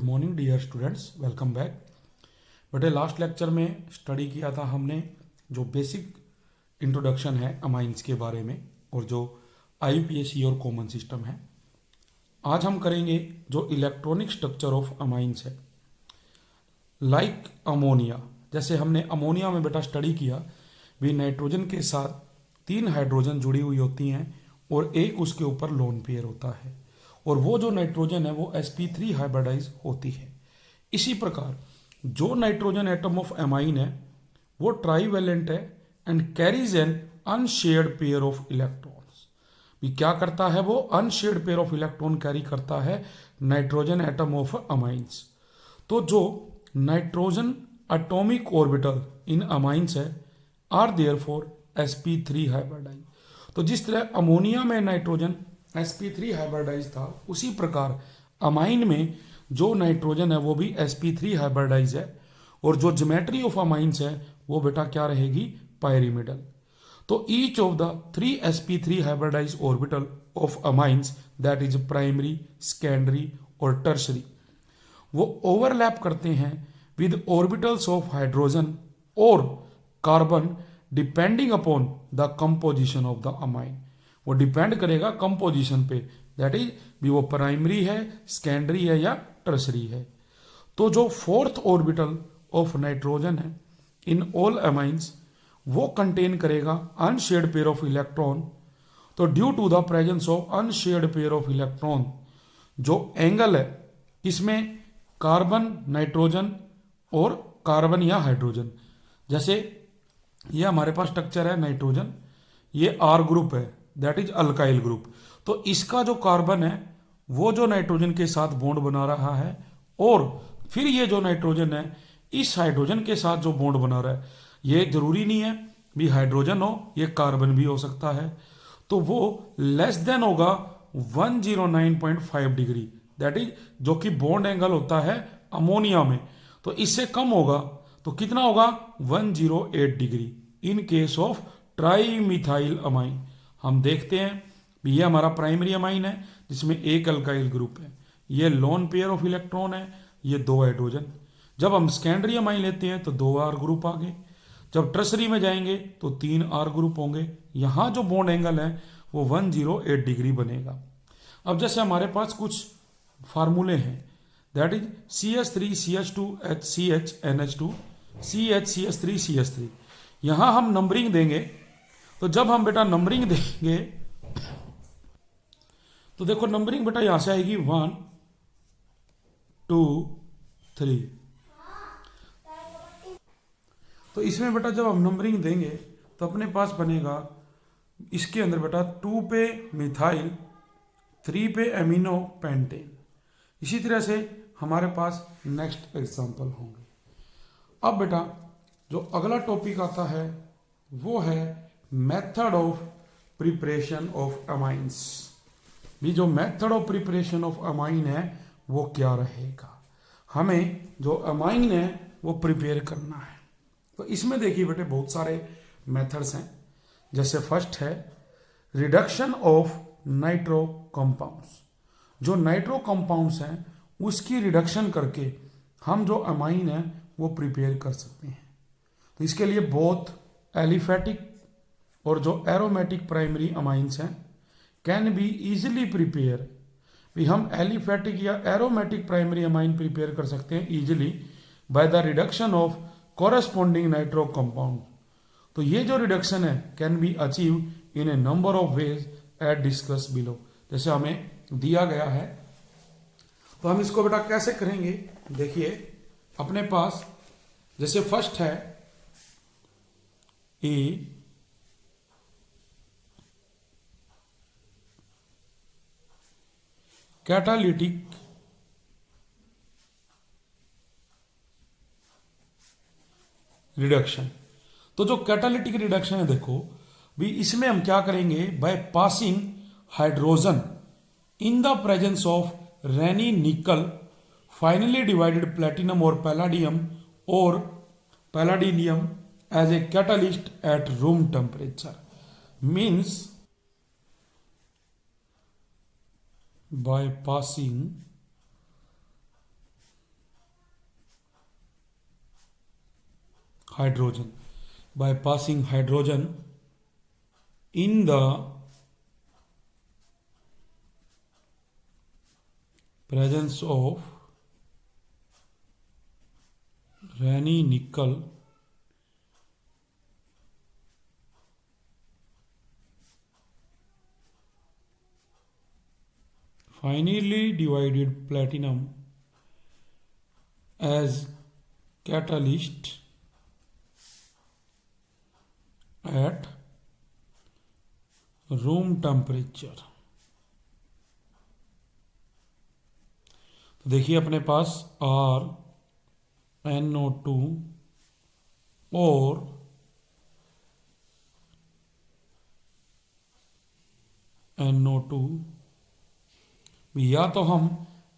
Morning dear students, welcome back. बेटे last lecture में study किया था हमने जो बेसिक इंट्रोडक्शन है अमाइंस के बारे में और जो आईयूपीएसी और कॉमन सिस्टम है। आज हम करेंगे जो इलेक्ट्रॉनिक स्ट्रक्चर ऑफ अमाइंस है। लाइक अमोनिया, जैसे हमने अमोनिया में बेटा स्टडी किया भी नाइट्रोजन के साथ 3 हाइड्रोजन जुड़ी हुई होती हैं और एक उसके ऊपर लोन पेयर होता है और वो जो नाइट्रोजन है वो sp3 हाइब्रिडाइज होती है। इसी प्रकार जो नाइट्रोजन एटम ऑफ एमाइन है वो ट्राईवेलेंट है and carries an unshared pair of electrons. भी क्या करता है वो unshared pair of electron carry करता है नाइट्रोजन एटम ऑफ अमाइंस। तो जो nitrogen atomic orbital in amines है आर देयरफॉर sp3 हाइब्रिडाइज। तो जिस तरह अमोनिया में नाइट्रोजन sp3 हाइब्रिडाइज था उसी प्रकार अमाइन में जो नाइट्रोजन है वो भी sp3 हाइब्रिडाइज है और जो ज्योमेट्री ऑफ अमाइंस है वो बेटा क्या रहेगी, पायरीमिडल। तो each of the 3 sp3 hybridise orbital of amines that is primary, secondary और टर्शरी वो ओवरलैप करते हैं विद ऑर्बिटल्स ऑफ हाइड्रोजन और carbon depending upon the composition of the amine. वो डिपेंड करेगा कंपोजिशन पे, दैट इज भी वो प्राइमरी है, सेकेंडरी है या टर्सरी है। तो जो 4th ऑर्बिटल ऑफ नाइट्रोजन है इन ऑल अमाइंस वो कंटेन करेगा अनशेयर्ड पेयर ऑफ इलेक्ट्रॉन। तो due to the presence of unshared pair of electron जो एंगल है इसमें कार्बन, नाइट्रोजन और कार्बन या हाइड्रोजन, जैसे ये हमारे पास स्ट्रक्चर है नाइट्रोजन, ये R ग्रुप है दैट इज अल्काइल ग्रुप। तो इसका जो कार्बन है वो जो नाइट्रोजन के साथ बॉन्ड बना रहा है और फिर ये जो नाइट्रोजन है इस हाइड्रोजन के साथ जो बॉन्ड बना रहा है, ये जरूरी नहीं है भी हाइड्रोजन हो, ये कार्बन भी हो सकता है। तो वो लेस देन होगा 109.5 डिग्री, दैट इज जो कि बॉन्ड एंगल होता है अमोनिया में, तो इससे कम होगा तो कितना होगा 108 degree in case of trimethyl amine. हम देखते हैं ये हमारा प्राइमरी अमाइन है जिसमें एक अल्काइल ग्रुप है, ये लोन पेयर ऑफ इलेक्ट्रॉन है, ये 2 हाइड्रोजन। जब हम सेकेंडरी अमाइन लेते हैं तो 2 R ग्रुप आ गए, जब टर्सरी में जाएंगे तो 3 R ग्रुप होंगे। यहाँ जो बॉन्ड एंगल है वो 108 डिग्री बनेगा। अब जैसे हमारे पास कुछ फार्मूले हैं that is CH3 CH2 HCH NH2 CH CH3 CH3। यहाँ हम नंबरिंग देंगे, तो जब हम बेटा नंबरिंग देंगे तो देखो नंबरिंग बेटा यहां से आएगी 1 2 3। तो इसमें बेटा जब हम नंबरिंग देंगे तो अपने पास बनेगा इसके अंदर बेटा 2 पे मिथाइल, 3 पे एमिनो पेंटेन। इसी तरह से हमारे पास नेक्स्ट एग्जांपल होंगे। अब बेटा जो अगला टॉपिक आता है वो है method of preparation of amines. भी जो method of preparation of amine है वो क्या रहेगा, हमें जो अमाइन है वो प्रिपेयर करना है। तो इसमें देखिए बेटे बहुत सारे मेथड्स हैं। जैसे फर्स्ट है रिडक्शन ऑफ नाइट्रो कंपाउंड्स। जो नाइट्रो कंपाउंड्स हैं उसकी रिडक्शन करके हम जो अमाइन है वो प्रिपेयर कर सकते हैं। तो इसके लिए बहुत एलिफेटिक और जो एरोमेटिक प्राइमरी अमाइंस हैं कैन बी इजीली प्रिपेयर। भी हम एलिफेटिक या एरोमेटिक प्राइमरी अमाइन प्रिपेयर कर सकते हैं easily by the reduction of corresponding nitro compound. तो ये जो रिडक्शन है can be achieve in a number of ways at discuss below. जैसे हमें दिया गया है तो हम इसको बेटा कैसे करेंगे, देखिए अपने पास जैसे फर्स्ट है ए कैटालिटिक रिडक्शन। तो जो कैटालिटिक रिडक्शन है देखो भी इसमें हम क्या करेंगे, by passing hydrogen in the presence of Raney nickel finely divided platinum और palladium as a catalyst at room temperature. Means by passing hydrogen. By passing hydrogen in the presence of Raney nickel finely divided platinum as catalyst at room temperature. तो देखिए अपने पास RnO2 और NO2 या तो हम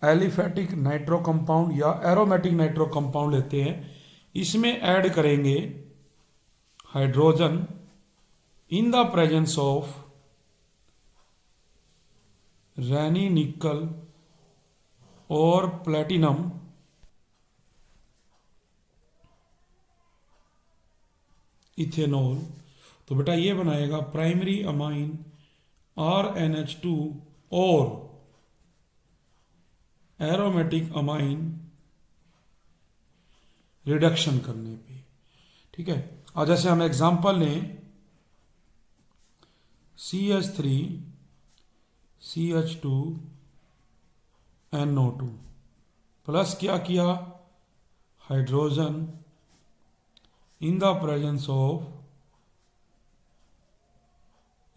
aliphatic nitro compound या aromatic nitro compound लेते हैं, इसमें ऐड करेंगे hydrogen in the presence of Raney nickel और प्लेटिनम इथेनॉल। तो बेटा ये बनाएगा प्राइमरी अमाइन RnH2 और एरोमेटिक अमाइन रिडक्शन करने पे। ठीक है, और जैसे हम एग्जांपल लें CH3 CH2 NO2 प्लस क्या किया hydrogen in the presence of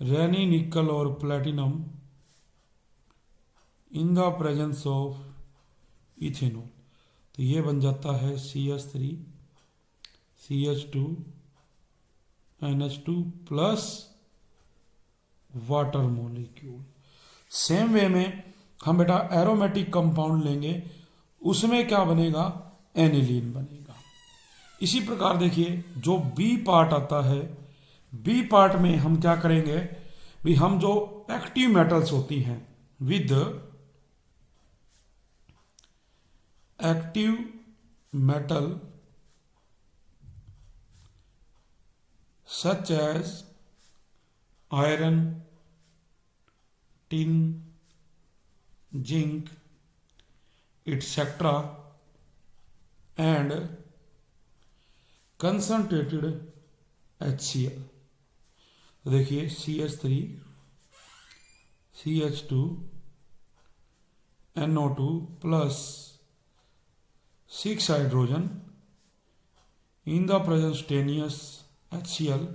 Raney nickel और platinum in the presence of ethanol. तो ये बन जाता है CH3 CH2 NH2 plus water molecule. Same way में हम बेटा एरोमेटिक कंपाउंड लेंगे, उसमें क्या बनेगा एनिलीन बनेगा। इसी प्रकार देखिए जो बी पार्ट आता है, बी पार्ट में हम क्या करेंगे भी, हम जो एक्टिव मेटल्स होती हैं with active metal such as iron, tin, zinc etc. and concentrated HCl। तो देखिए CH3 CH2 NO2 plus 6 hydrogen in the presence stannous HCl,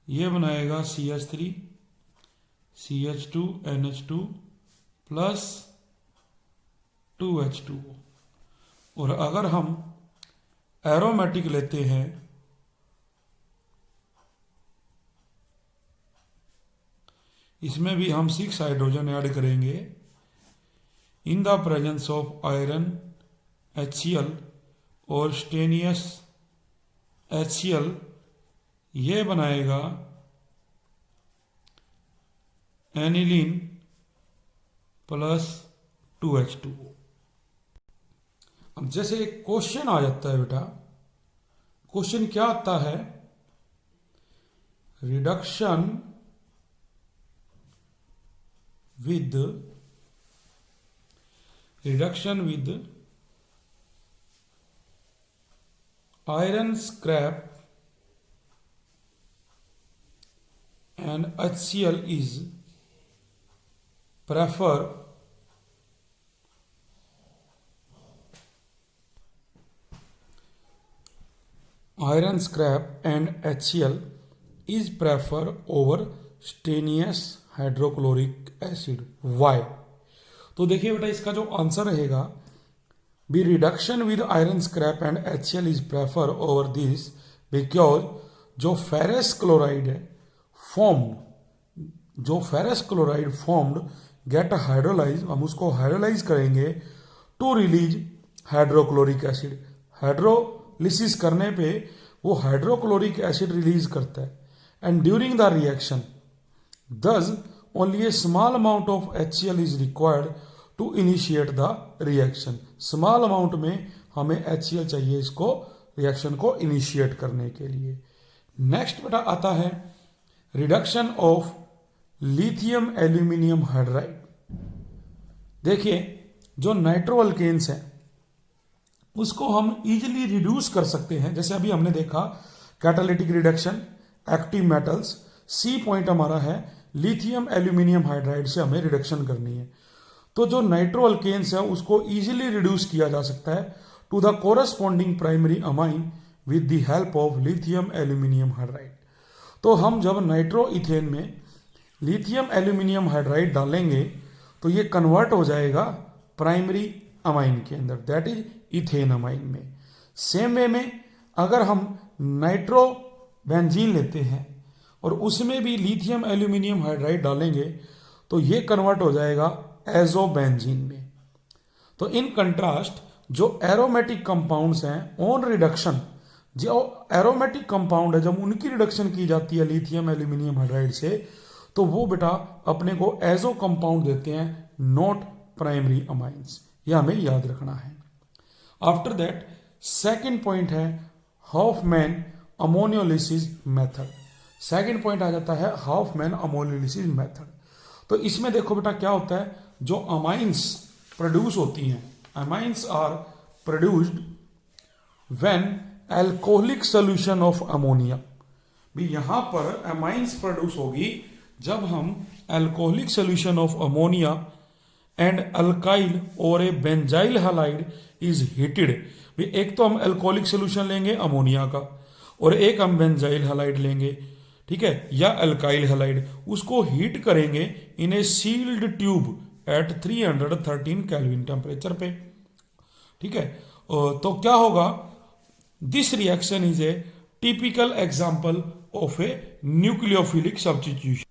ये बनाएगा CH3 CH2 NH2 plus 2H2O। और अगर हम एरोमेटिक लेते हैं इसमें भी हम 6 हाइड्रोजन ऐड करेंगे in the presence of iron HCl और स्टेनियस HCl, ये बनाएगा एनिलीन प्लस 2H2O। अब जैसे एक क्वेश्चन आ जाता है बेटा, क्वेश्चन क्या आता है, reduction with iron scrap and HCl is prefer iron scrap and HCl is prefer over stannous hydrochloric acid. Why? तो देखिए बेटा इसका जो आंसर रहेगा B reduction with iron scrap and HCl is prefer over this because जो ferrous chloride है जो ferrous chloride formed get hydrolyse, हम उसको हाइड्रोलाइज करेंगे to release hydrochloric acid. Hydrolysis करने पे वो हाइड्रोक्लोरिक एसिड रिलीज करता है and during the reaction thus only a small amount of HCl is required to initiate the reaction. Small amount में हमें HCl चाहिए इसको रिएक्शन को इनिशिएट करने के लिए। नेक्स्ट बेटा आता है reduction of lithium aluminium hydride. देखिए जो नाइट्रो अल्केन्स हैं उसको हम इजीली रिड्यूस कर सकते हैं। जैसे अभी हमने देखा catalytic reduction, active metals, C point हमारा है लिथियम एल्यूमिनियम हाइड्राइड से हमें रिडक्शन करनी है। तो जो नाइट्रो अल्केन्स है उसको इजीली रिड्यूस किया जा सकता है to the corresponding primary amine with the help of lithium aluminium hydride. तो हम जब नाइट्रो इथेन में लिथियम एल्यूमिनियम हाइड्राइड डालेंगे तो ये कन्वर्ट हो जाएगा प्राइमरी अमाइन के अंदर, दैट इज इथेन अमाइन में। सेम वे में अगर हम नाइट्रो बेंजीन लेते हैं और उसमें भी लिथियम एल्यूमिनियम हाइड्राइड डालेंगे तो ये कन्वर्ट हो जाएगा एजोबेंजीन में। तो इन कंट्रास्ट जो एरोमेटिक कंपाउंड्स हैं ऑन रिडक्शन, जो एरोमेटिक कंपाउंड है जब उनकी रिडक्शन की जाती है लिथियम एल्यूमिनियम हाइड्राइड से तो वो बेटा अपने को एजो कंपाउंड देते हैं, नॉट प्राइमरी अमाइंस। ये हमें याद रखना है। आफ्टर दैट सेकेंड पॉइंट है हॉफमैन अमोनियोलिसिस मेथड। सेकेंड पॉइंट आ जाता है हॉफमैन अमोनियोलिसिस मेथड। तो इसमें देखो बेटा क्या होता है, जो अमाइंस प्रोड्यूस होती हैं, amines are produced when alcoholic solution of ammonia. भी यहां पर अमाइंस प्रोड्यूस होगी जब हम alcoholic solution of ammonia and alkyl और a benzyl halide is heated. एक तो हम अल्कोहलिक सोल्यूशन लेंगे अमोनिया का और एक हम बेंजाइल हैलाइड लेंगे, ठीक है, या अल्काइल हैलाइड, उसको हीट करेंगे in a sealed tube at 313 kelvin temperature पे, ठीक है। तो क्या होगा, this reaction is a typical example of a nucleophilic substitution.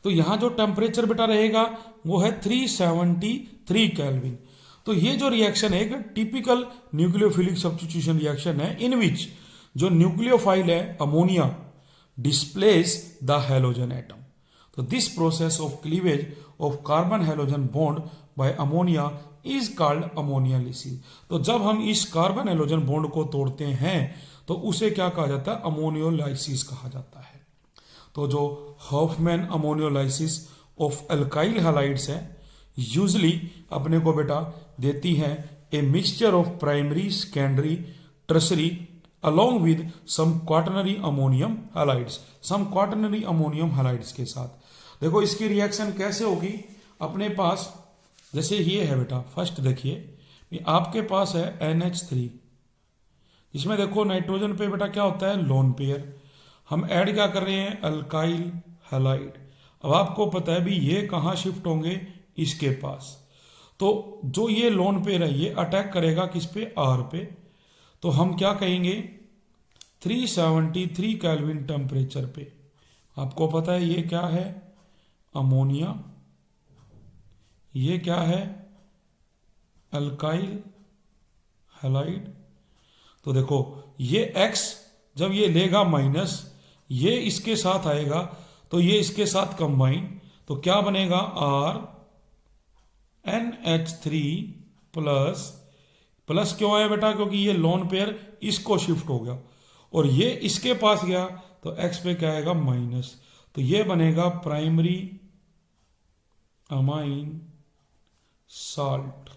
तो यहां जो टेम्परेचर बेटा रहेगा वो है 373 केल्विन। तो ये जो रिएक्शन है एक टिपिकल न्यूक्लियोफिलिक सब्स्टिट्यूशन रिएक्शन है इन विच जो न्यूक्लियोफाइल है ammonia displace the halogen atom. तो this process of cleavage of carbon halogen bond by ammonia is called ammonolysis. तो जब हम इस कार्बन हैलोजन बॉन्ड को तोड़ते हैं तो उसे क्या कहा जाता है, अमोनियोलाइसिस कहा जाता है। तो जो हॉफमैन अमोनियोलाइसिस ऑफ अल्काइल हैलाइड्स है यूजली अपने को बेटा देती है ए mixture of primary, secondary, tertiary along with some quaternary ammonium halides, some quaternary ammonium halides के साथ। देखो इसकी रिएक्शन कैसे होगी, अपने पास जैसे ये है बेटा, फर्स्ट देखिए आपके पास है NH3, इसमें देखो नाइट्रोजन पे बेटा क्या होता है, लोन पेयर, हम ऐड क्या कर रहे हैं, अल्काइल हैलाइड। अब आपको पता है भी ये कहाँ शिफ्ट होंगे, इसके पास। तो जो ये लोन पेयर है ये अटैक करेगा किस पे, R पे। तो हम क्या कहेंगे 373 केल्विन टेम्परेचर पे, आपको पता है ये क्या है, अमोनिया, ये क्या है, अल्काइल हैलाइड। तो देखो ये X जब ये लेगा माइनस, ये इसके साथ आएगा तो ये इसके साथ कंबाइन, तो क्या बनेगा R NH3 प्लस, प्लस क्यों आया बेटा, क्योंकि ये लोन पेयर इसको शिफ्ट हो गया और ये इसके पास गया तो X पे क्या आएगा, माइनस। तो ये बनेगा प्राइमरी अमाइन साल्ट,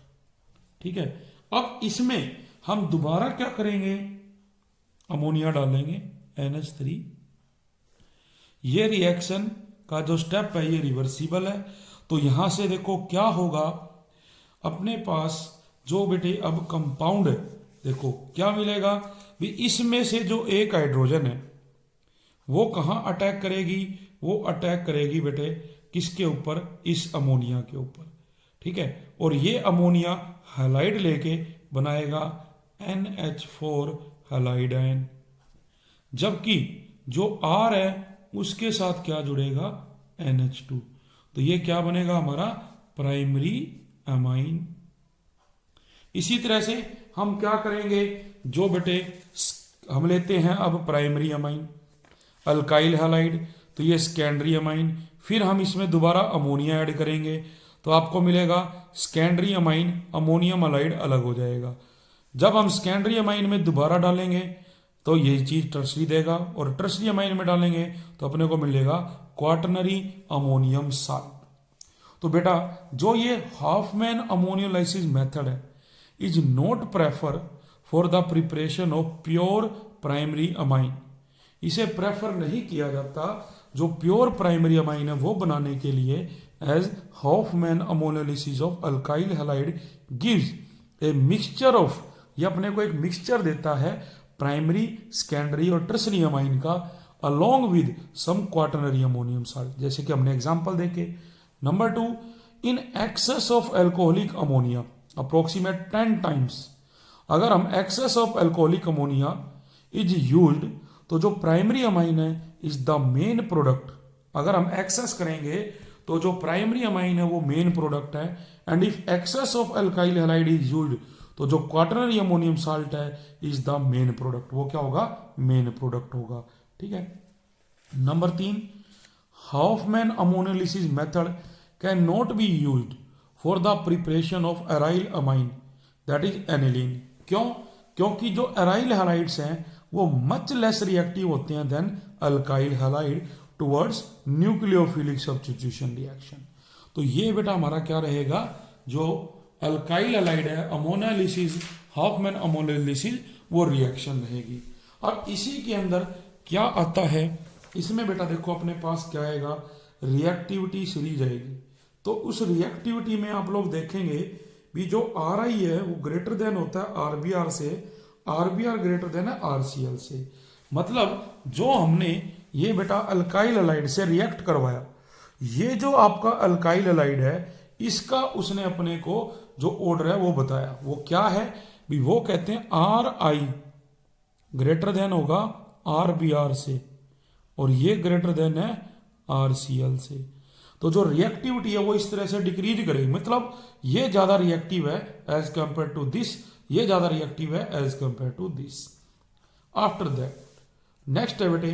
ठीक है। अब इसमें हम दोबारा क्या करेंगे, अमोनिया डालेंगे NH3। ये रिएक्शन का जो स्टेप है ये रिवर्सिबल है। तो यहां से देखो क्या होगा, अपने पास जो बेटे अब कंपाउंड है, देखो क्या मिलेगा भी, इसमें से जो एक हाइड्रोजन है वो कहां अटैक करेगी, वो अटैक करेगी बेटे किसके ऊपर, इस अमोनिया के ऊपर, ठीक है। और ये अमोनिया हैलाइड लेके बनाएगा NH4 हैलाइड आयन, जबकि जो R है उसके साथ क्या जुड़ेगा, NH2। तो ये क्या बनेगा हमारा, प्राइमरी अमाइन। इसी तरह से हम क्या करेंगे, जो बेटे हम लेते हैं अब प्राइमरी अमाइन अल्काइल हैलाइड, तो ये सेकेंडरी अमाइन, फिर हम इसमें दोबारा अमोनिया ऐड करेंगे तो आपको मिलेगा सेकेंडरी अमाइन, अमोनियम हैलाइड अलग हो जाएगा। जब हम सेकेंडरी अमाइन में दोबारा डालेंगे तो ये चीज टर्सरी देगा, और टर्सरी अमाइन में डालेंगे तो अपने को मिलेगा क्वाटरनरी अमोनियम साल्ट। तो बेटा जो ये हाफमैन अमोनियोलाइसिस मेथड है is not prefer for the preparation of pure primary amine. इसे प्रेफर नहीं किया जाता जो प्योर प्राइमरी अमाइन है वो बनाने के लिए, as Hofmann ammonolysis of alkyl halide gives a mixture of, ये अपने को एक मिक्सचर देता है प्राइमरी, सेकेंडरी और टर्सरी अमाइन का, along with some quaternary ammonium salt, जैसे कि हमने एग्जांपल देखे। Number 2, in excess of alcoholic ammonia approximate 10 times. अगर हम excess of alcoholic ammonia is used तो जो प्राइमरी अमाइन है इज द मेन प्रोडक्ट। अगर हम एक्सेस करेंगे तो जो प्राइमरी अमाइन है वो मेन प्रोडक्ट है, and if excess of alkyl halide is used तो जो क्वाटरनरी अमोनियम साल्ट है इज द मेन प्रोडक्ट, वो क्या होगा, मेन प्रोडक्ट होगा। ठीक है। Number 3, Hofmann ammonolysis method can not be used for the preparation of aryl amine that is aniline. क्यों? क्योंकि जो एराइल हैलाइड्स हैं वो मच लेस रिएक्टिव होते हैं than alkyl halide towards nucleophilic substitution reaction. तो ये बेटा हमारा क्या रहेगा, जो अल्काइल हैलाइड है अमोनियोलाइसिस, हाफमैन अमोनियोलाइसिस, वो रिएक्शन रहेगी। अब इसी के अंदर क्या आता है, इसमें बेटा देखो अपने पास क्या आएगा, रिएक्टिविटी सीरीज आएगी। तो उस रिएक्टिविटी में आप लोग देखेंगे भी जो आर आई है वो ग्रेटर देन होता है आरबीआर से, आरबीआर ग्रेटर देन है आरसीएल से। मतलब जो हमने ये बेटा अल्काइल हैलाइड से रिएक्ट करवाया, ये जो आपका अल्काइल हैलाइड है इसका उसने अपने को जो ऑर्डर है वो बताया, वो क्या है भी, वो कहते हैं आर आई ग्रेटर देन होगा आर बी आर से, और ये ग्रेटर देन है आर सी एल से। तो जो रिएक्टिविटी है वो इस तरह से डिक्रीज करेगी, मतलब ये ज्यादा रिएक्टिव है एज कंपेयर टू दिस, ये ज्यादा रिएक्टिव है as compare to this. After that next है बेटे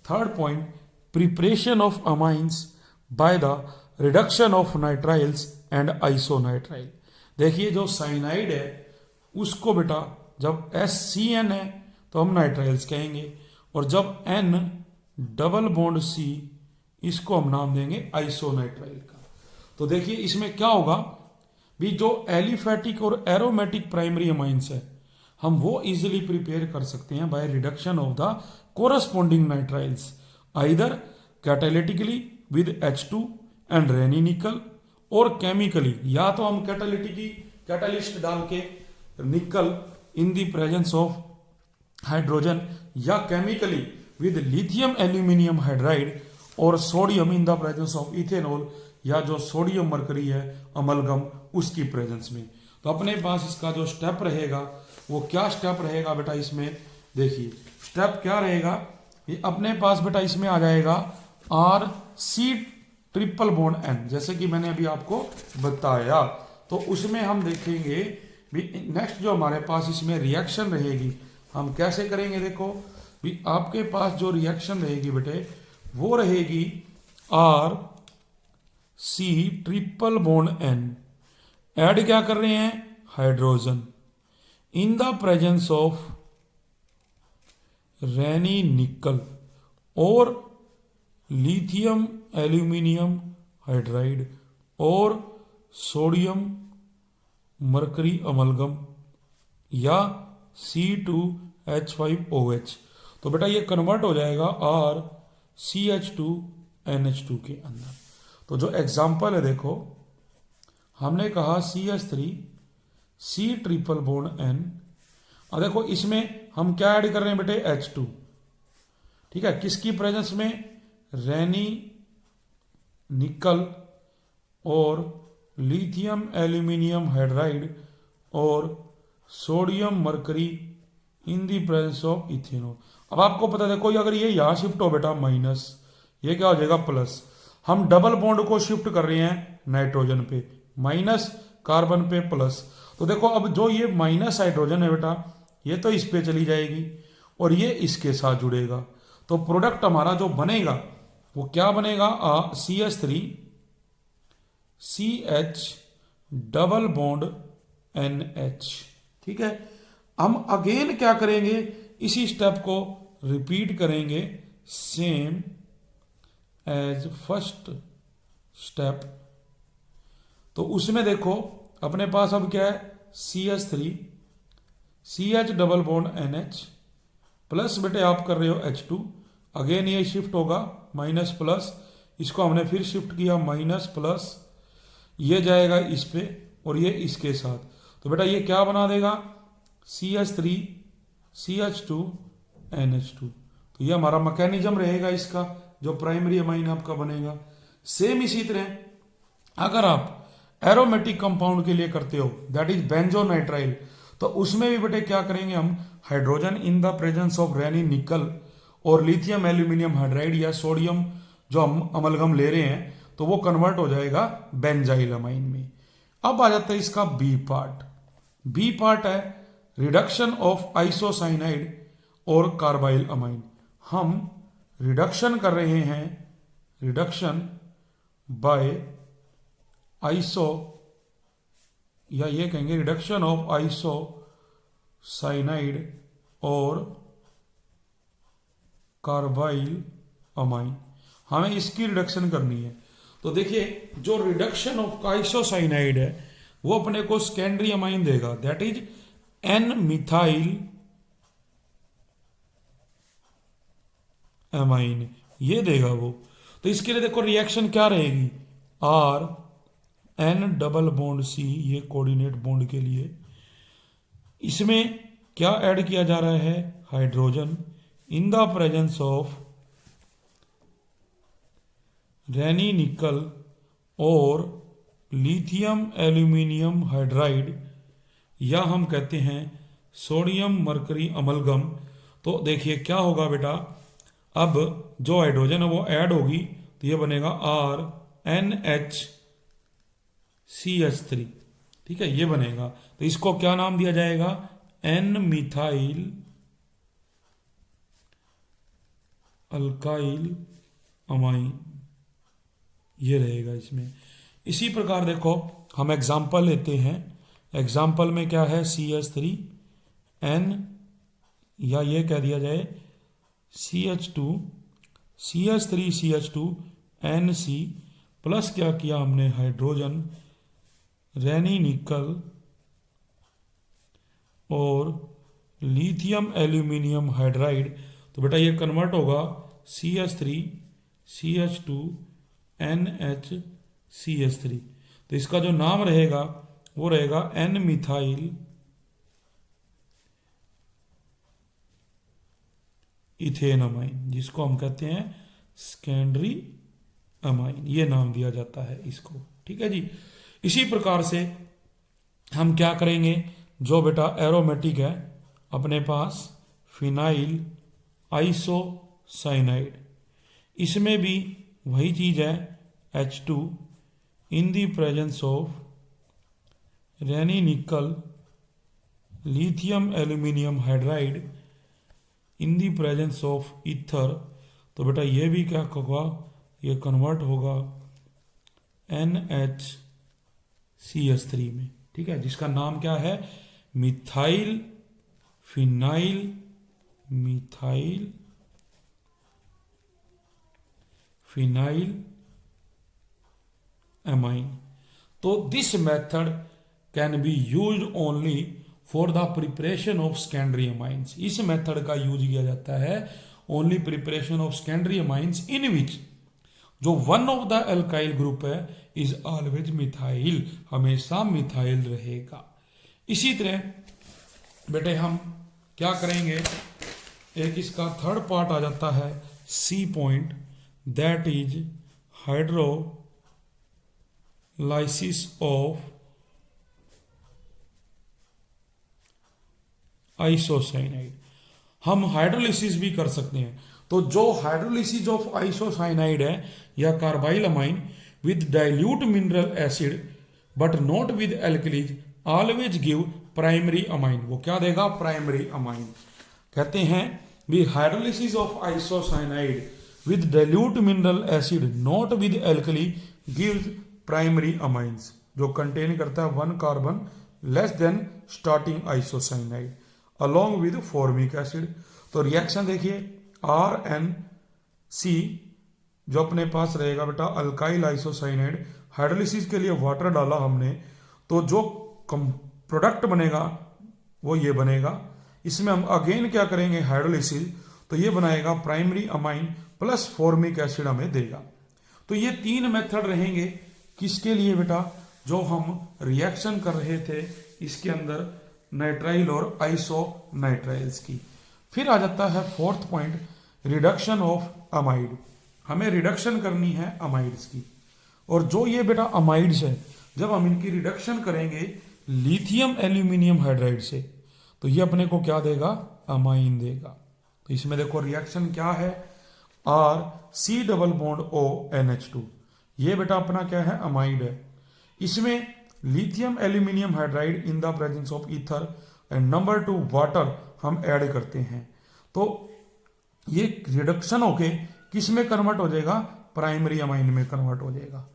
third point, preparation of amines by the reduction of nitriles and isonitrile. देखिए जो साइनाइड है उसको बेटा जब SCN है तो हम नाइट्राइल्स कहेंगे, और जब N डबल बॉन्ड C इसको हम नाम देंगे आइसोनाइट्राइल का। तो देखिए इसमें क्या होगा भी, जो एलिफेटिक और एरोमेटिक प्राइमरी अमाइंस है हम वो इजिली प्रिपेयर कर सकते हैं by reduction of the corresponding nitriles, either catalytically with H2 and Raney nickel, और केमिकली, या तो हम कैटालिस्ट डाल के nickel in the presence of hydrogen, या chemically with lithium aluminium hydride और sodium in the presence of ethanol, या जो सोडियम मरकरी है अमलगम उसकी प्रेजेंस में। तो अपने पास इसका जो स्टेप रहेगा वो क्या स्टेप रहेगा बेटा, इसमें देखिए स्टेप क्या रहेगा, ये अपने पास बेटा इसमें आ जाएगा R C triple bond N, जैसे कि मैंने अभी आपको बताया। तो उसमें हम देखेंगे भी नेक्स्ट जो हमारे पास इसमें रिएक्शन रहेगी हम कैसे करेंगे। देखो भी आपके पास जो रिएक्शन रहेगी बेटे वो रहेगी R C triple bond N, add क्या कर रहे हैं, hydrogen, in the presence of Raney nickel और लिथियम एल्यूमिनियम हाइड्राइड और सोडियम मरकरी अमलगम, या C2H5OH। तो बेटा ये कन्वर्ट हो जाएगा RCH2NH2 के अंदर। तो जो एग्जाम्पल है देखो, हमने कहा CH3 C triple bond N, और देखो इसमें हम क्या ऐड कर रहे हैं बेटे, H2, ठीक है, किसकी प्रेजेंस में, रेनी निकल और लिथियम एल्यूमिनियम हाइड्राइड और sodium mercury in the presence of ethanol. अब आपको पता देखो अगर ये यहां शिफ्ट हो बेटा माइनस, ये क्या हो जाएगा प्लस, हम डबल बॉन्ड को शिफ्ट कर रहे हैं नाइट्रोजन पे, माइनस कार्बन पे प्लस। तो देखो अब जो ये माइनस हाइड्रोजन है बेटा ये तो इस पे चली जाएगी और ये इसके साथ जुड़ेगा, तो प्रोडक्ट हमारा जो बनेगा वो क्या बनेगा, CH3 CH double bond NH, ठीक है। हम अगेन क्या करेंगे, इसी स्टेप को रिपीट करेंगे सेम एज फर्स्ट स्टेप। तो उसमें देखो अपने पास अब क्या है, CH3 CH double bond NH plus बेटे आप कर रहे हो H2, अगेन ये शिफ्ट होगा माइनस प्लस, इसको हमने फिर शिफ्ट किया माइनस प्लस, ये जाएगा इस पे और ये इसके साथ, तो बेटा ये क्या बना देगा, CH3 CH2 NH2। तो ये हमारा मैकेनिज्म रहेगा इसका, जो प्राइमरी अमाइन आपका बनेगा। सेम इसी तरह अगर आप एरोमेटिक कंपाउंड के लिए करते हो, दैट इज बेंजोनाइट्राइल, तो उसमें भी बेटे क्या करेंगे हम, hydrogen in the presence of Raney nickel और लिथियम एल्यूमिनियम हाइड्राइड या सोडियम जो हम अमलगम ले रहे हैं, तो वो कन्वर्ट हो जाएगा बेंजाइल अमाइन में। अब आ जाता है इसका बी पार्ट। बी पार्ट है रिडक्शन ऑफ आइसोसाइनाइड और कार्बाइल अमाइन। हम रिडक्शन कर रहे हैं, रिडक्शन बाय आइसो, या ये कहेंगे रिडक्शन ऑफ आइसोसाइनाइड और कार्बाइल अमाइन, हमें इसकी रिडक्शन करनी है। तो देखिए जो रिडक्शन ऑफ आइसोसाइनाइड है वो अपने को सेकेंडरी अमाइन देगा, that is an methyl amine, ये देगा वो। तो इसके लिए देखो रिएक्शन क्या रहेगी, RN डबल बॉन्ड C, ये कोऑर्डिनेट बॉन्ड के लिए, इसमें क्या ऐड किया जा रहा है, hydrogen in the presence of Raney nickel और लिथियम एल्यूमिनियम हाइड्राइड, या हम कहते हैं सोडियम मरकरी अमलगम। तो देखिए क्या होगा बेटा, अब जो हाइड्रोजन है वो ऐड होगी, तो ये बनेगा RNHCH3, ठीक है, ये बनेगा। तो इसको क्या नाम दिया जाएगा, एन मिथाइल अल्काइल अमाइन, ये रहेगा इसमें। इसी प्रकार देखो हम एग्जाम्पल लेते हैं, एग्जाम्पल में क्या है, CH3N, या ये कह दिया जाए CH2 CH3 CH2 NC plus क्या किया हमने, हाइड्रोजन रेनी निकल और लिथियम एल्यूमिनियम हाइड्राइड। तो बेटा ये कन्वर्ट होगा CH3 CH2 NHCH3। तो इसका जो नाम रहेगा वो रहेगा एन मिथाइल इथेन अमाइन, जिसको हम कहते हैं सेकेंडरी अमाइन, ये नाम दिया जाता है इसको, ठीक है जी। इसी प्रकार से हम क्या करेंगे, जो बेटा एरोमेटिक है अपने पास फिनाइल आइसोसाइनाइड, इसमें भी वही चीज है, H2 in the presence of Raney nickel lithium aluminium hydride in the presence of ether. तो बेटा ये भी क्या होगा, ये कन्वर्ट होगा NHCH3 में, ठीक है, जिसका नाम क्या है, मिथाइल फिनाइल अमाइन। तो this method can be used only for the preparation of secondary amines. इस मेथड का यूज किया जाता है only preparation of secondary amines in which जो one of the alkyl group है इज ऑलवेज मिथाइल, हमेशा methyl रहेगा। इसी तरह बेटे हम क्या करेंगे, एक इसका थर्ड पार्ट आ जाता है C point, that is hydrolysis of isocyanide. हम हाइड्रोलिसिस भी कर सकते हैं। तो जो हाइड्रोलिसिस ऑफ आइसोसाइनाइड है या carbyl amine with dilute mineral acid but not with alkalis always give primary amine. वो क्या देगा, प्राइमरी अमाइन। कहते हैं भी hydrolysis of isocyanide with dilute mineral acid not with alkali gives primary amines, जो contain करता है 1 carbon less than starting isocyanide. Along with formic acid. तो रिएक्शन देखिए RNC जो अपने पास रहेगा बेटा अल्काइल आइसोसाइनेट, हाइड्रोलिसिस के लिए वाटर डाला हमने, तो जो प्रोडक्ट बनेगा वो ये बनेगा। इसमें हम अगेन क्या करेंगे हाइड्रोलिसिस, तो ये बनाएगा primary amine plus formic acid हमें देगा। तो ये 3 मेथड रहेंगे किसके लिए बेटा, जो हम रिएक्शन कर रहे थे इसके अंदर नाइट्राइल और आइसोनाइट्राइल्स की। फिर आ जाता है 4th point, reduction of amide. हमें रिडक्शन करनी है अमाइड्स की, और जो ये बेटा अमाइड्स है जब हम इनकी रिडक्शन करेंगे लिथियम एल्यूमिनियम हाइड्राइड से, तो ये अपने को क्या देगा, अमाइन देगा। तो इसमें देखो रिएक्शन क्या है, RC डबल बॉन्ड ONH2, ये बेटा अपना क्या है, अमाइड है। इसमें lithium aluminium hydride in the presence of ether and number 2 water हम ऐड करते हैं, तो ये रिडक्शन होके किस में कन्वर्ट हो जाएगा, प्राइमरी अमाइन में कन्वर्ट हो जाएगा।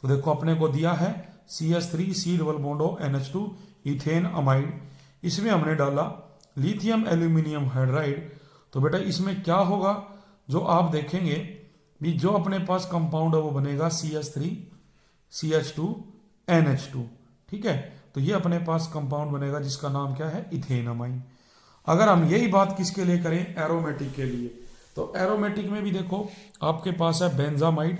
तो देखो अपने को दिया है CH3C double bond ONH2 ethane amide, इसमें हमने डाला लिथियम एल्यूमिनियम हाइड्राइड। तो बेटा इसमें क्या होगा, जो आप देखेंगे भी जो अपने पास कंपाउंड है वो बनेगा CH3CH2NH2, ठीक है। तो ये अपने पास कंपाउंड बनेगा जिसका नाम क्या है, इथेन अमाइन। अगर हम यही बात किसके लिए करें, एरोमेटिक के लिए, तो एरोमेटिक में भी देखो आपके पास है बेंजामाइड,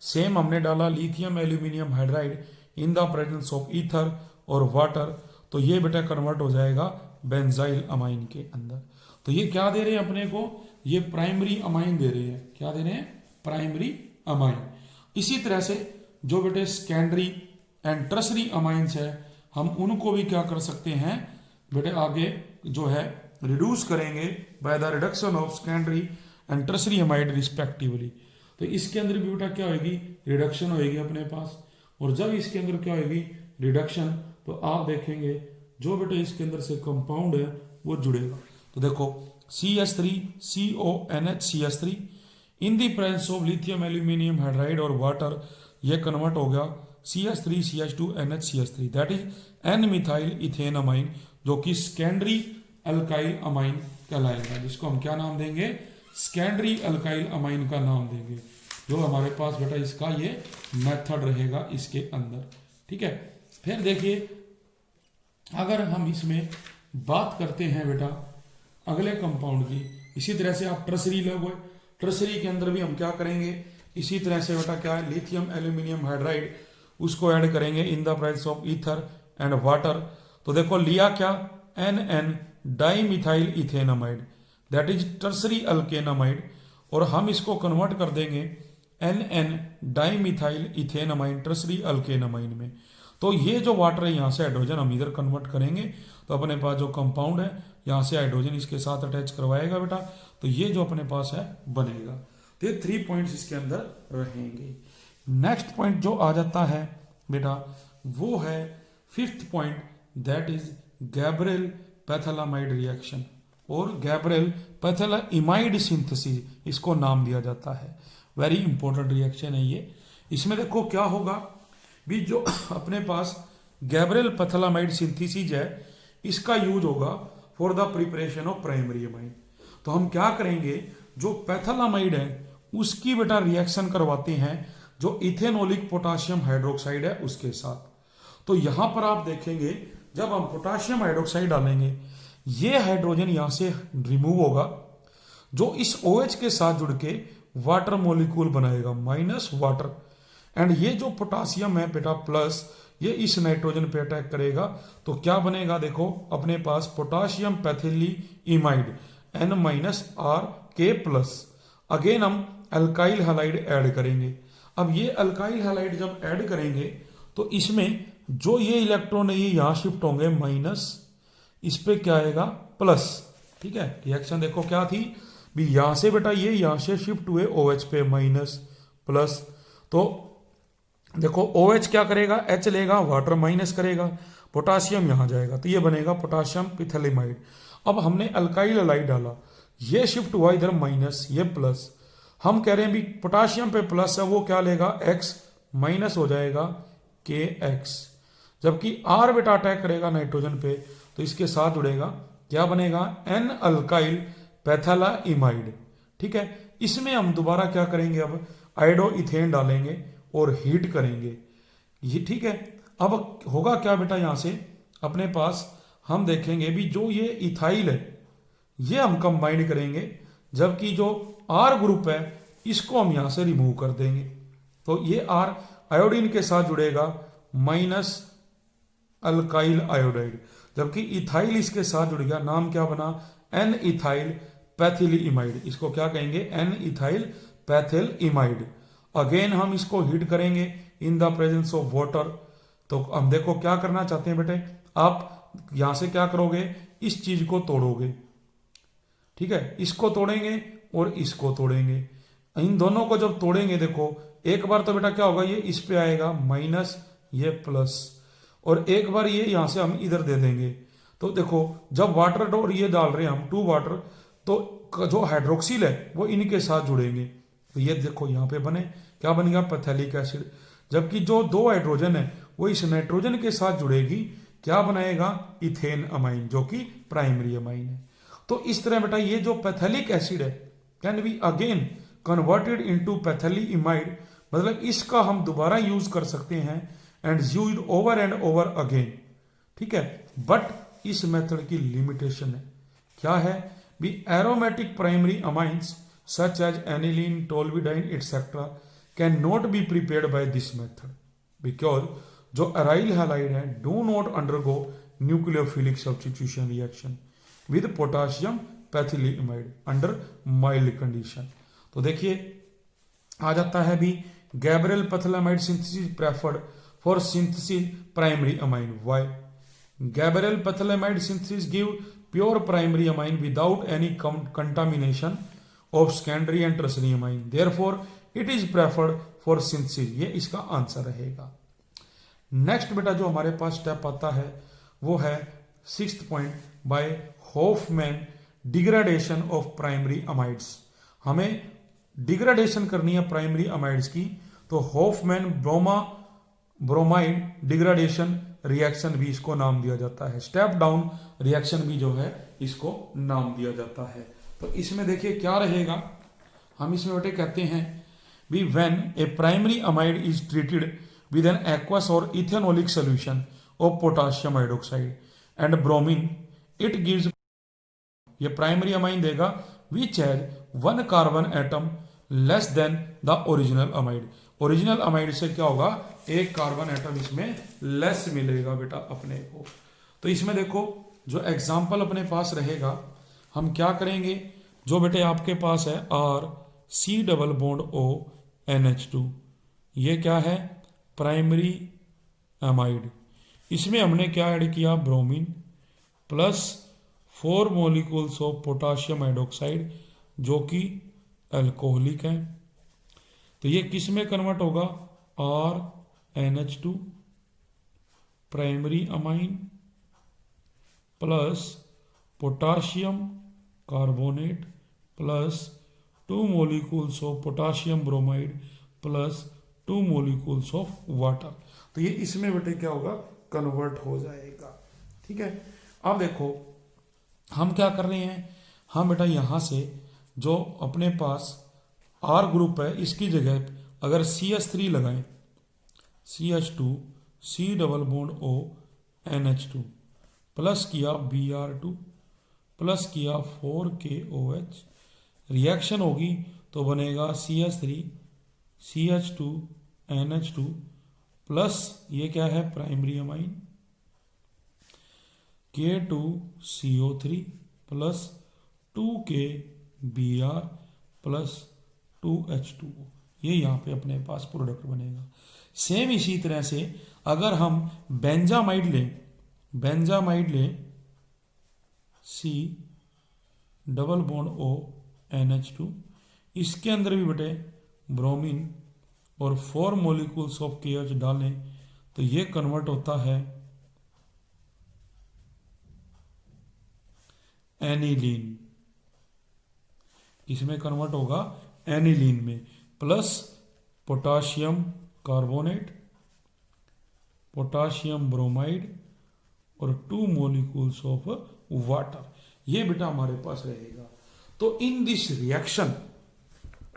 सेम हमने डाला lithium aluminium hydride in the presence of ether और वाटर, तो ये बेटा कन्वर्ट हो जाएगा बेंजाइल अमाइन के अंदर। तो ये क्या दे रहे हैं अपने को, ये प्राइमरी अमाइन दे रहे हैं, क्या दे रहे हैं, प्राइमरी अमाइन। इसी तरह से जो बेटे सेकेंडरी एंड टर्सरी अमाइंस है हम उनको भी क्या कर सकते हैं बेटे, आगे जो है रिड्यूस करेंगे bye the reduction of secondary and tertiary amide respectively. तो इसके अंदर भी बेटा क्या होगी, रिडक्शन होगी अपने पास, और जब इसके अंदर क्या होगी, रिडक्शन, तो आप देखेंगे जो बेटा इसके अंदर से कंपाउंड है वो जुड़ेगा। तो देखो CH3CONH in the presence of lithium aluminium hydride और वाटर, ये कन्वर्ट हो गया CH3CH2NH3, that is an methyl ethane amine, जो कि सेकेंडरी अल्काइल अमाइन कहलाएगा, जिसको हम क्या नाम देंगे, सेकेंडरी अल्काइल अमाइन का नाम देंगे, जो हमारे पास बेटा इसका ये मेथड रहेगा इसके अंदर, ठीक है। फिर देखिए अगर हम इसमें बात करते हैं बेटा अगले कंपाउंड की, इसी तरह से आप ट्रसरी लोगे, ट्रसरी के अंदर भी हम क्या करेंगे, इसी तरह से बेटा क्या है, लिथियम एल्यूमिनियम हाइड्राइड उसको ऐड करेंगे in the presence of ether and water. तो देखो लिया क्या, NN dimethyl ethanamide, that is tertiary alkanamide, और हम इसको कन्वर्ट कर देंगे NN dimethyl ethanamine tertiary alkanamine में। तो ये जो वाटर है यहाँ से हाइड्रोजन हम इधर कन्वर्ट करेंगे, तो अपने पास जो कंपाउंड है यहाँ से हाइड्रोजन इसके साथ अटैच करवाएगा बेटा, तो ये जो अपने पास है बनेगा। तो ये 3 पॉइंट्स इसके अंदर रहेंगे। नेक्स्ट पॉइंट जो आ जाता है बेटा वो है 5th point, that is Gabriel phthalimide reaction और गैब्रियल पैथेलाइमाइड सिंथेसिस, इसको नाम दिया जाता है। वेरी इंपॉर्टेंट रिएक्शन है ये। इसमें देखो क्या होगा भी, जो अपने पास गैब्रियल पैथेलामाइड सिंथेसिस है इसका यूज होगा for the preparation of primary amine. तो हम क्या करेंगे, जो पैथेलामाइड है उसकी बेटा रिएक्शन करवाते हैं जो इथेनोलिक पोटाशियम हाइड्रोक्साइड है उसके साथ। तो यहां पर आप देखेंगे जब हम पोटाशियम हाइड्रोक्साइड डालेंगे ये हाइड्रोजन यहां से रिमूव होगा, जो इस OH के साथ जुड़ के वाटर मॉलिक्यूल बनाएगा माइनस वाटर, एंड ये जो पोटासियम है बेटा प्लस, ये इस नाइट्रोजन पे अटैक करेगा, तो क्या बनेगा, देखो अपने पास पोटाशियम पैथिलीइमाइड N-RK+। अगेन हम अल्काइल हैलाइड ऐड करेंगे। अब ये अल्काइल हैलाइड जब ऐड करेंगे तो इसमें जो ये इलेक्ट्रॉन है ये यहां शिफ्ट होंगे माइनस, इस पे क्या आएगा प्लस, ठीक है। रिएक्शन देखो क्या थी भी, यहां से बेटा ये यहां से शिफ्ट हुए OH पे माइनस प्लस, तो देखो OH क्या करेगा, H लेगा, वाटर माइनस करेगा, पोटाशियम यहां जाएगा, तो ये बनेगा पोटाशियम पिथेलिमाइड। अब हमने अल्काइल हैलाइड डाला, ये शिफ्ट हुआ इधर माइनस, ये प्लस, हम कह रहे हैं भी पोटाशियम पे प्लस है वो क्या लेगा, X माइनस हो जाएगा KX, जबकि R बेटा अटैक करेगा नाइट्रोजन पे तो इसके साथ जुड़ेगा क्या बनेगा, एन अल्काइल पैथालाइमाइड। ठीक है, इसमें हम दोबारा क्या करेंगे, अब आयोडो इथेन डालेंगे और हीट करेंगे ये। ठीक है, अब होगा क्या बेटा, यहां से अपने पास हम देखेंगे भी जो ये इथाइल है ये हम कंबाइन करेंगे, जबकि जो आर ग्रुप है इसको हम यहां से रिमूव कर देंगे। तो ये आर आयोडीन के साथ जुड़ेगा माइनस अल्काइल आयोडाइड, जबकि इथाइल इसके साथ जुड़ गया, नाम क्या बना, एन इथाइल पैथिलीइमाइड। इसको क्या कहेंगे, एन इथाइल पैथिलीइमाइड। अगेन हम इसको हीट करेंगे in the presence of water. तो हम देखो क्या करना चाहते हैं बेटे, आप यहां से क्या करोगे, इस चीज को तोड़ोगे। ठीक है, इसको तोड़ेंगे और इसको तोड़ेंगे। इन दोनों को जब तोड़ेंगे, देखो एक बार तो बेटा क्या होगा, ये इस पे आएगा माइनस, ये प्लस, और एक बार ये यहां से हम इधर दे देंगे। तो देखो जब वाटर और ये डाल रहे हैं हम 2 वाटर, तो जो हाइड्रोक्सिल है वो इनके साथ जुड़ेंगे। तो ये देखो यहां पे बने, क्या बनेगा, पैथेलिक एसिड। जबकि जो 2 हाइड्रोजन है वो इस नाइट्रोजन के साथ जुड़ेगी, क्या बनाएगा, इथेन अमाइन, जो कि प्राइमरी अमाइन है। तो इस तरह बेटा ये जो पैथेलिक एसिड है can be again converted into phthalimide, मतलब इसका हम दोबारा यूज कर सकते हैं and use over and over again. ठीक है, बट इस मेथड की लिमिटेशन है, क्या है भी, aromatic primary amines such as aniline, toluidine etcetera can not be prepared by this method because जो अराइल हैलाइड है do not undergo nucleophilic substitution reaction with potassium phthalimide under mild condition. तो देखिए आ जाता है भी, Gabriel phthalimide synthesis preferred for synthesis primary amine. Why? Gabriel phthalimide synthesis give pure primary amine without any contamination of secondary and tertiary amine, therefore it is preferred for synthesis. ये इसका answer रहेगा। Next बेटा जो हमारे पास step आता है वो है 6th point, by Hofmann degradation of primary amides. हमें डिग्रेडेशन करनी है प्राइमरी अमाइड्स की, तो हॉफमैन ब्रोमाइड डिग्रेडेशन रिएक्शन भी इसको नाम दिया जाता है, स्टेप डाउन रिएक्शन भी जो है इसको नाम दिया जाता है। तो इसमें देखिए क्या रहेगा, हम इसमें बेटे कहते हैं भी when A primary amide is treated with an aqueous or ethanolic solution of potassium hydroxide and bromine, it gives, ये प्राइमरी अमाइन देगा which has 1 carbon atom less than the original amide. Original amide से क्या होगा, 1 carbon atom इसमें less मिलेगा बेटा अपने को। तो इसमें देखो जो एग्जाम्पल अपने पास रहेगा, हम क्या करेंगे, जो बेटे आपके पास है R C double bond O NH2, ये क्या है, प्राइमरी अमाइड। इसमें हमने क्या ऐड किया, bromine plus 4 molecules of potassium hydroxide जो कि अल्कोहलिक है। तो ये किस में कन्वर्ट होगा, RNH2 primary amine plus potassium carbonate plus 2 molecules of potassium bromide plus 2 molecules of water. तो ये इसमें बेटे क्या होगा, कन्वर्ट हो जाएगा। ठीक है, अब देखो हम क्या कर रहे हैं, हम बेटा यहां से जो अपने पास R ग्रुप है इसकी जगह अगर CH3 लगाएं, CH2 C double bond O NH2 plus किया Br2 प्लस किया 4KOH, रिएक्शन होगी तो बनेगा CH3 CH2 NH2 प्लस ये क्या है, primary amine K2CO3 plus 2KBr plus 2H2O, ये यहाँ पे अपने पास प्रोडक्ट बनेगा। सेम इसी तरह से अगर हम बेंजामाइड लें C double bond O NH2, इसके अंदर भी बेटे ब्रोमीन और 4 मॉलिक्यूल्स ऑफ KH डालें तो ये कन्वर्ट होता है एनिलीन, इसमें कन्वर्ट होगा एनिलीन में, plus potassium carbonate potassium bromide और 2 मॉलिक्यूल्स ऑफ वाटर। ये बेटा हमारे पास रहेगा। तो इन दिस रिएक्शन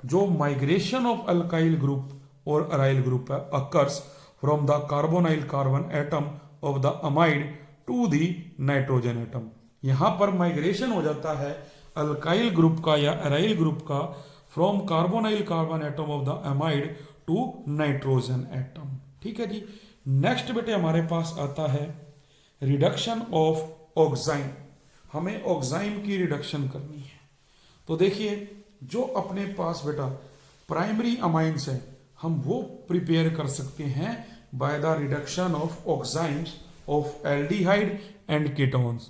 जो माइग्रेशन ऑफ अल्काइल ग्रुप और aryl group occurs from the carbonyl carbon atom of the amide to the nitrogen atom, यहां पर माइग्रेशन हो जाता है अल्काइल ग्रुप का या अराइल ग्रुप का from carbonyl carbon atom of the amide to nitrogen atom. ठीक है जी। नेक्स्ट बेटे हमारे पास आता है रिडक्शन ऑफ ऑक्साइन। हमें ऑक्साइन की रिडक्शन करनी है। तो देखिए जो अपने पास बेटा प्राइमरी अमाइंस है हम वो प्रिपेयर कर सकते हैं by the reduction of oximes of aldehyde and ketones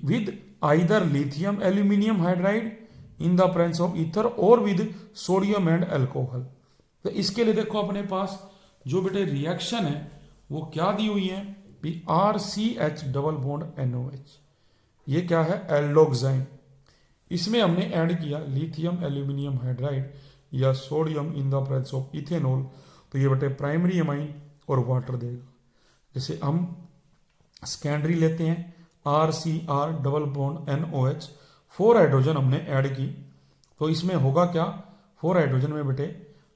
with either lithium aluminium hydride in the presence of ether और विद सोडियम एंड अल्कोहल। तो इसके लिए देखो अपने पास जो बेटे रिएक्शन है वो क्या दी हुई है, RCH डबल बॉन्ड NOH। ये क्या है, एल्डोक्साइन। इसमें हमने ऐड किया लिथियम एल्यूमिनियम हाइड्राइड या sodium in the presence of ethanol. तो ये बेटे प्राइमरी अमाइन और वाटर देगा। जैसे हम सेकेंडरी लेते हैं RCR double bond NOH, 4 hydrogen हमने ऐड की। तो इसमें होगा क्या, 4 हाइड्रोजन में बेटे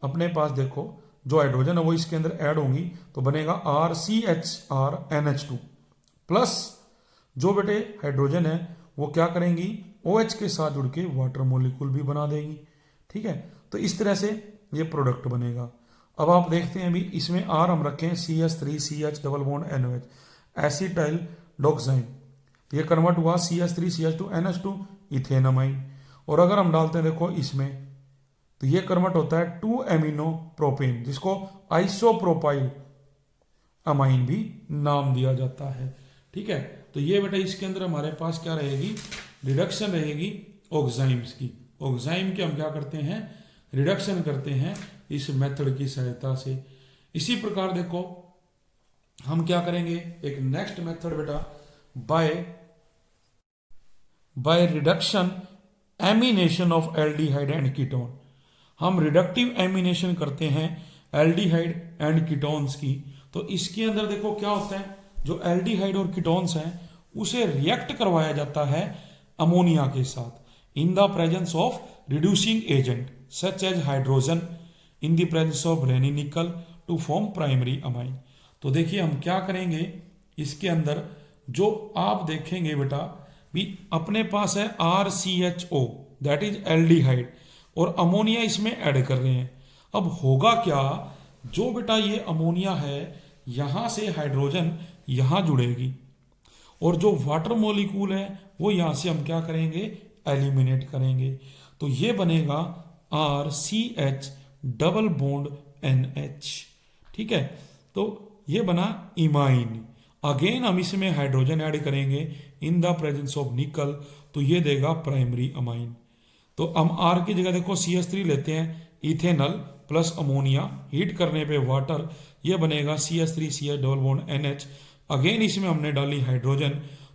अपने पास देखो जो हाइड्रोजन है वो इसके अंदर ऐड होंगी तो बनेगा RCHR NH2 प्लस जो बेटे हाइड्रोजन है वो क्या करेंगी OH के साथ जुड़ के वाटर मॉलिक्यूल भी बना देगी। ठीक है, तो इस तरह से ये प्रोडक्ट बनेगा। अब आप देखते हैं अभी इसमें R हम रखें CH3CH double bond NOH acetaldoxime, ये कन्वर्ट हुआ CH3CH2 NH2 इथेनामाइन। और अगर हम डालते हैं देखो इसमें तो ये कन्वर्ट होता है 2 एमिनो प्रोपेन जिसको आइसोप्रोपाइल अमाइन भी नाम दिया जाता है। ठीक है, तो ये बेटा इसके अंदर हमारे पास क्या रहेगी, रिडक्शन रहेगी ऑक्साइम्स की। ऑक्साइम के हम क्या करते हैं, रिडक्शन करते हैं इस मेथड की सहायता से। इसी प्रकार देखो हम क्या करेंगे, एक नेक्स्ट मेथड बेटा by reduction amination of aldehyde and ketone. हम रिडक्टिव एमिनेशन करते हैं एल्डिहाइड एंड कीटोन्स की। तो इसके अंदर देखो क्या होता है, जो एल्डिहाइड और कीटोन्स हैं उसे रिएक्ट करवाया जाता है अमोनिया के साथ in the presence of reducing agent such as hydrogen in the presence of Raney nickel to form primary amine. तो देखिए हम क्या करेंगे, इसके अंदर जो आप देखेंगे बेटा भी अपने पास है RCHO दैट इज एल्डिहाइड और अमोनिया इसमें ऐड कर रहे हैं। अब होगा क्या, जो बेटा ये अमोनिया है यहां से हाइड्रोजन यहां जुड़ेगी और जो वाटर मॉलिक्यूल है वो यहां से हम क्या करेंगे, एलिमिनेट करेंगे। तो ये बनेगा RCH डबल बॉन्ड NH। ठीक है, तो ये बना इमाइन। अगेन हम इसमें हाइड्रोजन ऐड करेंगे इन द प्रेजेंस ऑफ निकल, तो ये देगा प्राइमरी अमाइन। तो हम R की जगह देखो CH3 लेते हैं, इथेनॉल प्लस अमोनिया हीट करने पे वाटर, ये बनेगा CH3CH double bond NH। Again इसमें हमने डाली हाइड्रोजन,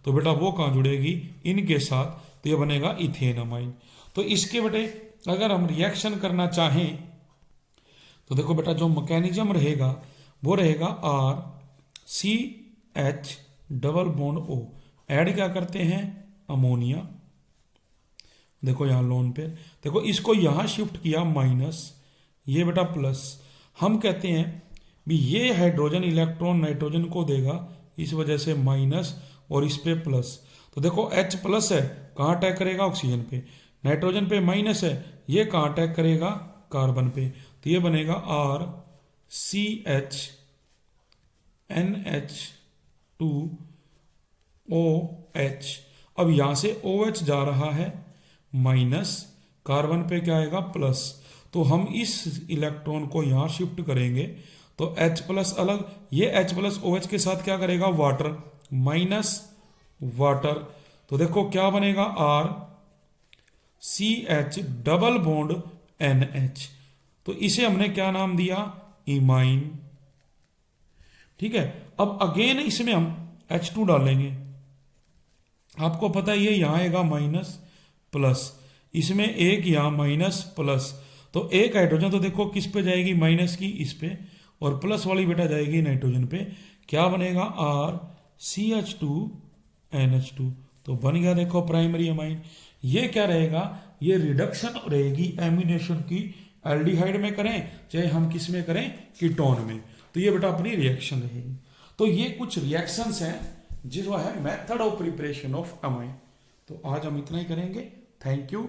तो बेटा वो कहाँ जुड़ेगी, इनके साथ, तो ये बनेगा इथेन अमाइन। तो इसके बेटे अगर हम रिएक्शन करना चाहें तो देखो बेटा जो मैकेनिज्म रहेगा वो रहेगा RCH double bond O, add क्या करते हैं अमोनिया, देखो यहां लोन पे देखो इसको यहां शिफ्ट किया माइनस, ये बेटा प्लस। हम कहते हैं भी ये हाइड्रोजन इलेक्ट्रॉन नाइट्रोजन को देगा, इस वजह से माइनस और इस पे प्लस। तो देखो H प्लस है, कहाँ अटैक करेगा ऑक्सीजन पे, नाइट्रोजन पे माइनस है, ये कहाँ अटैक करेगा कार्बन पे। तो ये बनेगा RCH NH2OH। अब यहां से OH जा रहा है माइनस, कार्बन पे क्या आएगा प्लस। तो हम इस इलेक्ट्रॉन को यहां शिफ्ट करेंगे तो H प्लस अलग, ये H प्लस OH के साथ क्या करेगा वाटर, माइनस वाटर। तो देखो क्या बनेगा RCH डबल बॉन्ड NH। तो इसे हमने क्या नाम दिया, इमाइन। ठीक है, अब अगेन इसमें हम H2 डालेंगे, आपको पता है ये यहां आएगा माइनस प्लस, इसमें एक यहां माइनस प्लस। तो एक हाइड्रोजन तो देखो किस पे जाएगी, माइनस की इस पे, और प्लस वाली बेटा जाएगी नाइट्रोजन पे। क्या बनेगा RCH2NH2। तो बन गया देखो प्राइमरी अमाइन। ये क्या रहेगा, ये रिडक्शन रहेगी एमिनेशन की, एल्डिहाइड में करें चाहे हम किस में करें, कीटोन में। तो ये बेटा अपनी रिएक्शन रहेगी। तो ये कुछ रिएक्शंस हैं जो है method of preparation of amine. तो आज हम इतना ही करेंगे। Thank you.